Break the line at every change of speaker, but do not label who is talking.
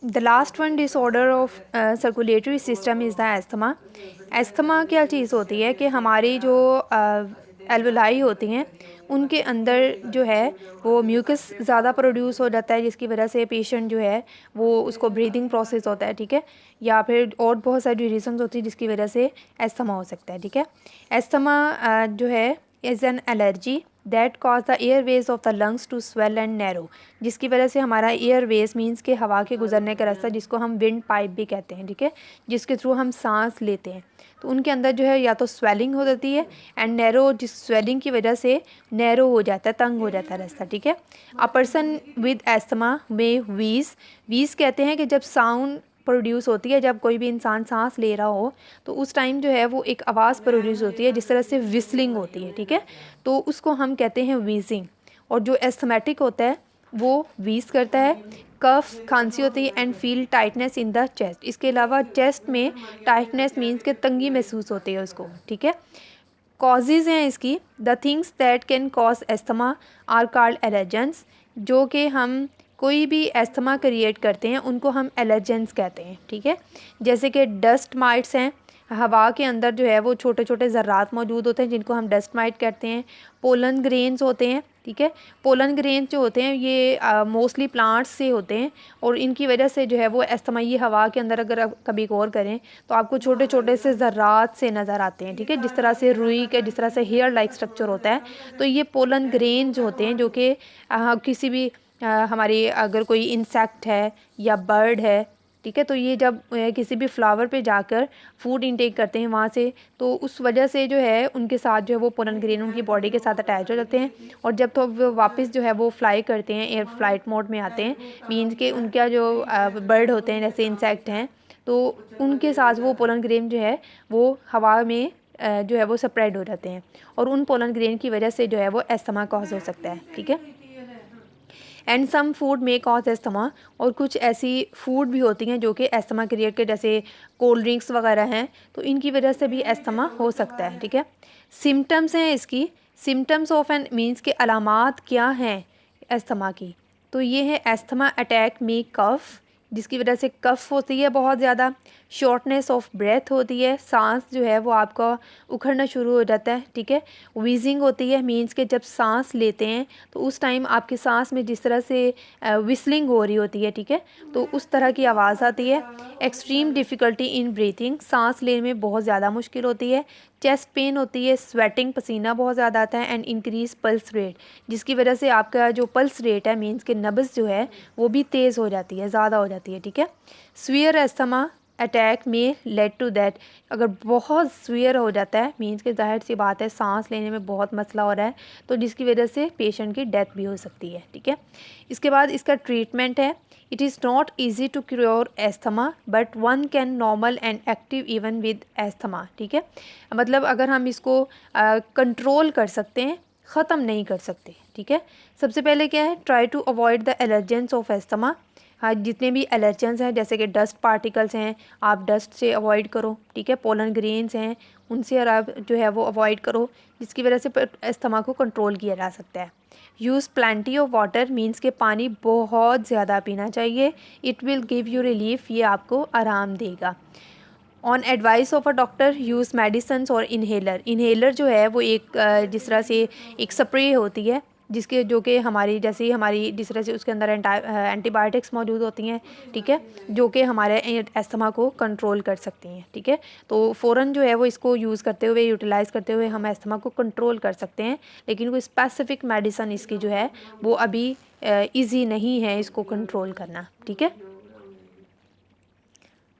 The last one disorder of circulatory system is the asthma. Asthma क्या चीज़ होती है कि हमारी जो एल्वुलाई होती हैं उनके अंदर जो है वो म्यूकस ज़्यादा प्रोड्यूस हो जाता है, जिसकी वजह से पेशेंट जो है वो उसको ब्रीदिंग प्रोसेस होता है, ठीक है, या फिर और बहुत सारी रीजंस होती है जिसकी वजह से एस्थमा हो सकता है, ठीक है। एस्थमा जो है is an allergy that cause the airways of the lungs to swell and narrow, जिसकी वजह से हमारा एयरवेज मीन्स के हवा के गुजरने का रास्ता, जिसको हम विंड पाइप भी कहते हैं, ठीक है, जिसके थ्रू हम सांस लेते हैं, तो उनके अंदर जो है या तो स्वेलिंग हो जाती है एंड नैरो, जिस स्वेलिंग की वजह से नैरो हो जाता है, तंग हो जाता है रास्ता, ठीक है। अ पर्सन विद एस्थमा में वीज कहते हैं कि जब साउंड प्रोड्यूस होती है, जब कोई भी इंसान सांस ले रहा हो तो उस टाइम जो है वो एक आवाज़ प्रोड्यूस होती है जिस तरह से विस्लिंग होती है, ठीक है, तो उसको हम कहते हैं वीजिंग। और जो एस्थमेटिक होता है वो वीज करता है, कफ खांसी होती है and feel tightness in the chest. इसके अलावा चेस्ट में टाइटनेस मीन्स के तंगी महसूस होती है उसको, ठीक है। कॉजेज़ हैं इसकी, the things that can cause asthma are called allergens. जो कि हम कोई भी एस्थमा क्रिएट करते हैं उनको हम एलर्जेंस कहते हैं, ठीक है। जैसे कि डस्ट माइट्स हैं, हवा के अंदर जो है वो छोटे छोटे ज़र्रात मौजूद होते हैं जिनको हम डस्ट माइट कहते हैं। पोलन ग्रेन्स होते हैं, ठीक है, पोलन ग्रेन्स जो होते हैं ये मोस्टली प्लांट्स से होते हैं और इनकी वजह से जो है वो एस्थमा, ये हवा के अंदर अगर आप कभी गौर करें तो आपको छोटे छोटे से ज़र्रात से नज़र आते हैं, ठीक है, जिस तरह से रुई के जिस तरह से हेयर लाइक स्ट्रक्चर होता है, तो ये पोलन ग्रेन्स होते हैं जो कि किसी भी हमारी अगर कोई इंसेक्ट है या बर्ड है, ठीक है, तो ये जब किसी भी फ्लावर पे जाकर फूड इनटेक करते हैं वहाँ से, तो उस वजह से जो है उनके साथ जो है वो पोलन ग्रेन उनकी बॉडी के साथ अटैच हो जाते हैं और जब तो वो वापस जो है वो फ्लाई करते हैं, एयर फ्लाइट मोड में आते हैं, मीन्स के उनका जो बर्ड होते हैं जैसे इंसेक्ट हैं, तो उनके साथ वो पोलन ग्रेन जो है वो हवा में जो है वो स्प्रेड हो जाते हैं और उन पोलन ग्रेन की वजह से जो है वो एस्थमा कॉज हो सकता है, ठीक है। एंड सम फूड में कॉज एस्थमा, और कुछ ऐसी फूड भी होती हैं जो कि एस्थमा क्रिएट के, जैसे कोल्ड ड्रिंक्स वगैरह हैं, तो इनकी वजह से भी एस्थमा हो सकता है, ठीक है। सिम्टम्स हैं इसकी, सिम्टम्स ऑफ एन मीन्स के अलामात क्या हैं एस्थमा की, तो ये है एस्थमा अटैक में कफ, जिसकी वजह से कफ होती है बहुत ज़्यादा, शॉर्टनेस ऑफ ब्रेथ होती है, सांस जो है वो आपका उखड़ना शुरू हो जाता है, ठीक है। वीजिंग होती है, मीन्स के जब सांस लेते हैं तो उस टाइम आपकी सांस में जिस तरह से विस्लिंग हो रही होती है, ठीक है, तो उस तरह की आवाज़ आती है। एक्सट्रीम डिफ़िकल्टी इन ब्रीथिंग, सांस लेने में बहुत ज़्यादा मुश्किल होती है। चेस्ट पेन होती है, स्वेटिंग पसीना बहुत ज़्यादा आता है एंड इंक्रीज पल्स रेट, जिसकी वजह से आपका जो पल्स रेट है मीन्स के नब्ज़ जो है वो भी तेज़ हो जाती है, ज़्यादा हो जाती है, ठीक है। स्वीयर एस्थमा अटैक में लेड टू दैट, अगर बहुत स्वीयर हो जाता है मीन्स के जाहिर सी बात है सांस लेने में बहुत मसला हो रहा है, तो जिसकी वजह से पेशेंट की डेथ भी हो सकती है, ठीक है। इसके बाद इसका ट्रीटमेंट है, it is not easy to cure asthma but one can normal and active even with asthma, ठीक है, मतलब अगर हम इसको कंट्रोल कर सकते हैं, ख़त्म नहीं कर सकते, ठीक है। सबसे पहले क्या है, try to avoid the allergens of asthma, हाँ जितने भी एलर्जेंस हैं जैसे कि डस्ट पार्टिकल्स हैं आप डस्ट से अवॉइड करो, ठीक है, पोलन ग्रेन्स हैं उनसे आप जो है वो अवॉइड करो, जिसकी वजह से एस्थमा को कंट्रोल किया जा सकता है। Use plenty of water, means के पानी बहुत ज़्यादा पीना चाहिए, it will give you relief, ये आपको आराम देगा। On advice of a doctor use medicines और इन्हेलर, इन्हेलर जो है वो एक जिस तरह से एक स्प्रे होती है जिसके जो कि हमारी जैसे ही हमारी जिस तरह से उसके अंदर एंटीबायोटिक्स मौजूद होती हैं, ठीक है, जो कि हमारे एस्थमा को कंट्रोल कर सकती हैं, ठीक है, तो फ़ौरन जो है वो इसको यूज़ करते हुए यूटिलाइज़ करते हुए हम एस्थमा को कंट्रोल कर सकते हैं, लेकिन कोई स्पेसिफिक मेडिसन इसकी जो है वो अभी ईजी नहीं है इसको कंट्रोल करना, ठीक है।